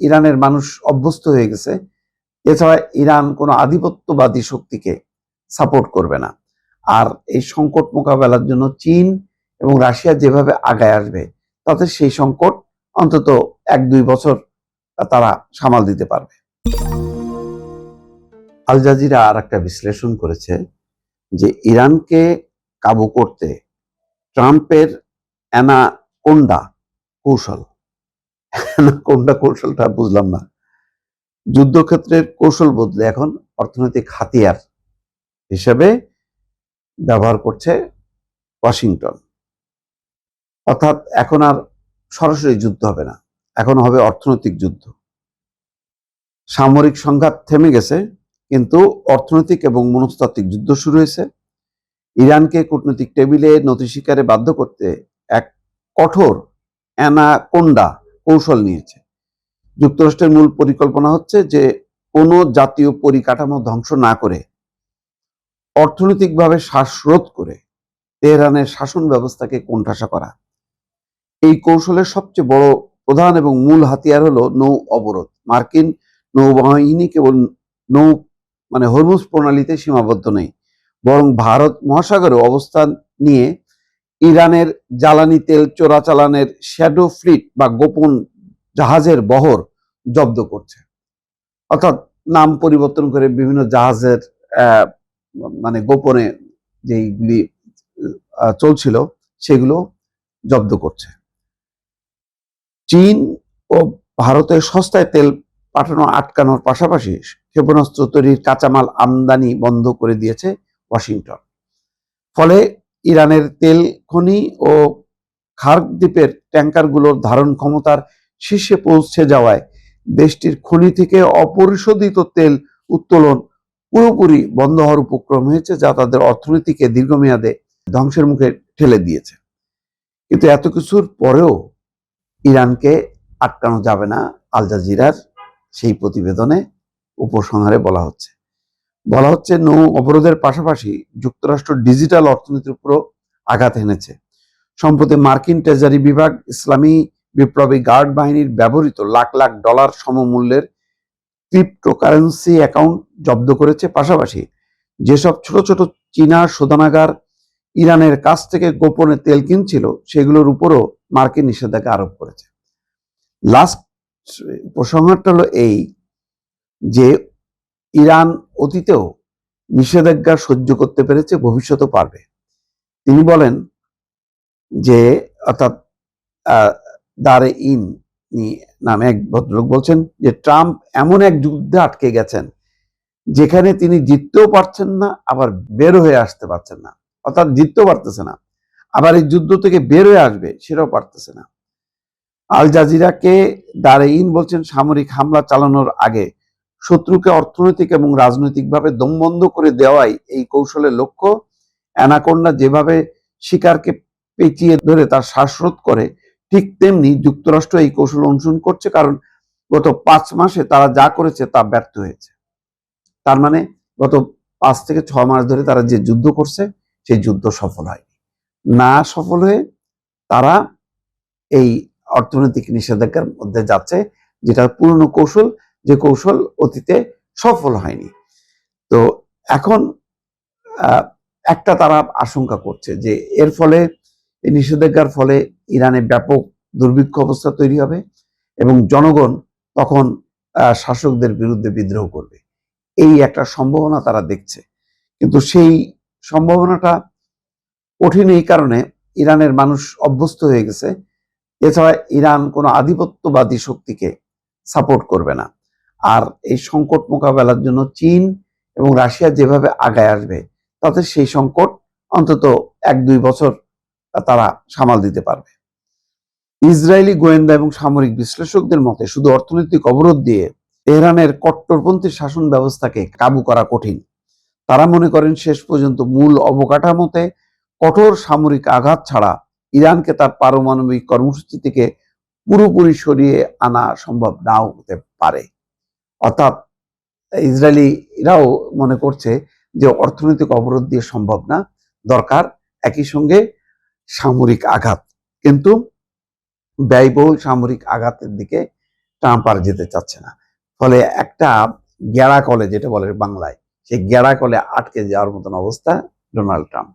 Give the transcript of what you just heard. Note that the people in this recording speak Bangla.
ইরানের মানুষ অভ্যস্ত হয়ে গেছে। এছাড়া ইরান কোনো আধিপত্যবাদী শক্তিকে সাপোর্ট করবে না। আর এই সংকট মোকাবেলার জন্য চীন এবং রাশিয়া যেভাবে আগায় আসবে, তাতে সেই সংকট অন্তত 1-2 বছর তারা সামাল দিতে পারবে। আল জাজিরা আর একটা বিশ্লেষণ করেছে যে ইরানকে কাবু করতে ট্রাম্পের অ্যানাকোন্ডা কৌশলটা বুঝলাম না। যুদ্ধক্ষেত্রের কৌশল বদলে এখন অর্থনৈতিক হাতিয়ার হিসেবে ব্যবহার করছে ওয়াশিংটন। অর্থাৎ এখন আর সরাসরি যুদ্ধ হবে না, এখন হবে অর্থনৈতিক যুদ্ধ। সামরিক সংঘাত থেমে গেছে, কিন্তু অর্থনৈতিক এবং মনস্তাত্ত্বিক যুদ্ধ শুরু হয়েছে। ইরানকে কূটনৈতিক টেবিলে নতি স্বীকারে বাধ্য করতে এক কঠোর অ্যানাকোন্ডা কৌশল নিয়েছে। যুক্তরাষ্ট্রের মূল পরিকল্পনা হচ্ছে যে কোনো জাতীয় পরিকাঠামো ধ্বংস না করে অর্থনৈতিকভাবে শ্বাসরোধ করে তেহরানের শাসন ব্যবস্থাকে কোণঠাসা করা। এই কৌশলের সবচেয়ে বড় প্রধান এবং মূল হাতিয়ার হলো নৌ অবরোধ। মার্কিন নৌবাহিনী কেবল হরমুজ প্রণালীতে সীমাবদ্ধ নেই, বরং ভারত মহাসাগরে অবস্থান নিয়ে ইরানের জ্বালানি তেল চোরাচালানের শ্যাডো ফ্লিট বা গোপন জাহাজের বহর জব্দ করছে। অর্থাৎ নাম পরিবর্তন করে বিভিন্ন জাহাজের গোপনে যেইগুলি চলছিল সেগুলো জব্দ করছে। চীন ও ভারতের সস্তায় তেল পাঠানো আটকানোর পাশাপাশি ক্ষেপণাস্ত্র তৈরির কাঁচামাল আমদানি বন্ধ করে দিয়েছে ওয়াশিংটন। ফলে ইরানের তেল খনি ও খার্ক দ্বীপের ট্যাঙ্কারগুলোর ধারণ ক্ষমতার শীর্ষে পৌঁছে যাওয়ায় দেশটির খনি থেকে অপরিশোধিত তেল উত্তোলন পুরোপুরি বন্ধ হওয়ার উপক্রম হয়েছে, যা তাদের অর্থনীতিকে দীর্ঘমেয়াদে ধ্বংসের মুখে ঠেলে দিয়েছে। কিন্তু এত কিছুর পরেও ইরানকে আটকানো যাবে না, আল জাজিরার সেই প্রতিবেদনে উপসংহারে বলা হচ্ছে নৌ অবরোধের পাশাপাশি যুক্তরাষ্ট্র ডিজিটাল অর্থনীতির উপরও আঘাত এনেছে। সম্প্রতি মার্কিন ট্রেজারি বিভাগ ইসলামী বিপ্লবী গার্ড বাহিনীর ব্যবহৃত লাখ লাখ ডলার সমমূল্যের ক্রিপ্টোকারেন্সি অ্যাকাউন্ট জব্দ করেছে। পাশাপাশি যেসব ছোট ছোট চীনা শোধনাগার ইরানের কাছ থেকে গোপনে তেল কিনছিল, সেগুলোর উপরও মার্কিন নিষেধাজ্ঞা আরোপ করেছে। লাস্ট উপসংহারটা হলো এই যে ইরান অতীতেও নিষেধাজ্ঞা সহ্য করতে পেরেছে, ভবিষ্যতেও পারবে। তিনি বলেন যে অর্থাৎ দারে ইন নামে এক ভদ্রলোক বলছেন যে ট্রাম্প এমন এক যুদ্ধে আটকে গেছেন যেখানে তিনি জিততেও পারছেন না, আবার বের হয়ে আসতে পারছেন না। অর্থাৎ জিততেও পারতেছে না, আবার এই যুদ্ধ থেকে বের হয়ে আসবে সেটাও পারতেছে না। আল জাজিরাকে দারে ইন বলছেন সামরিক হামলা চালানোর আগে শত্রুকে অর্থনৈতিক এবং রাজনৈতিকভাবে দমবন্ধ করে দেওয়াই এই কৌশলের লক্ষ্য। অ্যানাকোন্ডা যেভাবে শিকারকে পেঁচিয়ে ধরে তার শ্বাসরোধ করে, ঠিক তেমনি যুক্তরাষ্ট্র এই কৌশল অনুসরণ করছে, কারণ গত 5 মাসে তারা যা করেছে তা ব্যর্থ হয়েছে। তার মানে গত 5 থেকে 6 মাস ধরে তারা যে যুদ্ধ করছে সেই যুদ্ধ সফল হয়নি। না সফল হয়ে তারা এই অর্থনৈতিক নিষেধাজ্ঞার মধ্যে যাচ্ছে, যেটা পুরনো কৌশল, যে কৌশল অতীতে সফল হয়নি। তো এখন একটা তারা আশঙ্কা করছে যে এর ফলে, এই নিষেধাজ্ঞার ফলে ইরানে ব্যাপক দুর্ভিক্ষ অবস্থা তৈরি হবে এবং জনগণ তখন শাসকদের বিরুদ্ধে বিদ্রোহ করবে। এই একটা সম্ভাবনা তারা দেখছে, কিন্তু সেই সম্ভাবনাটা কঠিন এই কারণে ইরানের মানুষ অভ্যস্ত হয়ে গেছে। এছাড়া ইরান কোনো আধিপত্যবাদী শক্তিকে সাপোর্ট করবে না। আর এই সংকট মোকাবেলার জন্য চীন এবং রাশিয়া যেভাবে আগায় আসবে, তাতে সেই সংকট অন্তত 1-2 বছর তারা সামাল দিতে পারবে। ইসরায়েলি গোয়েন্দা এবং সামরিক বিশ্লেষকদের মতে শুধু অর্থনৈতিক অবরোধ দিয়ে তেহরানের কট্টরপন্থী শাসন ব্যবস্থাকে কাবু করা কঠিন। তারা মনে করেন শেষ পর্যন্ত মূল অবকাঠামোতে কঠোর সামরিক আঘাত ছাড়া ইরানকে তার পারমাণবিক কর্মসূচি থেকে পুরোপুরি সরিয়ে আনা সম্ভব নাও হতে পারে। অর্থাৎ ইসরায়েলিরাও মনে করছে যে অর্থনৈতিক অবরোধ দিয়ে সম্ভব না, দরকার একই সঙ্গে সামরিক আঘাত। কিন্তু ব্যয়বহুল সামরিক আঘাতের দিকে ট্রাম্প আর যেতে চাচ্ছে না। ফলে একটা গেঁড়া কলে, যেটা বলে বাংলায়, সেই গেঁড়া কলে আটকে যাওয়ার মতন অবস্থা ডোনাল্ড ট্রাম্প।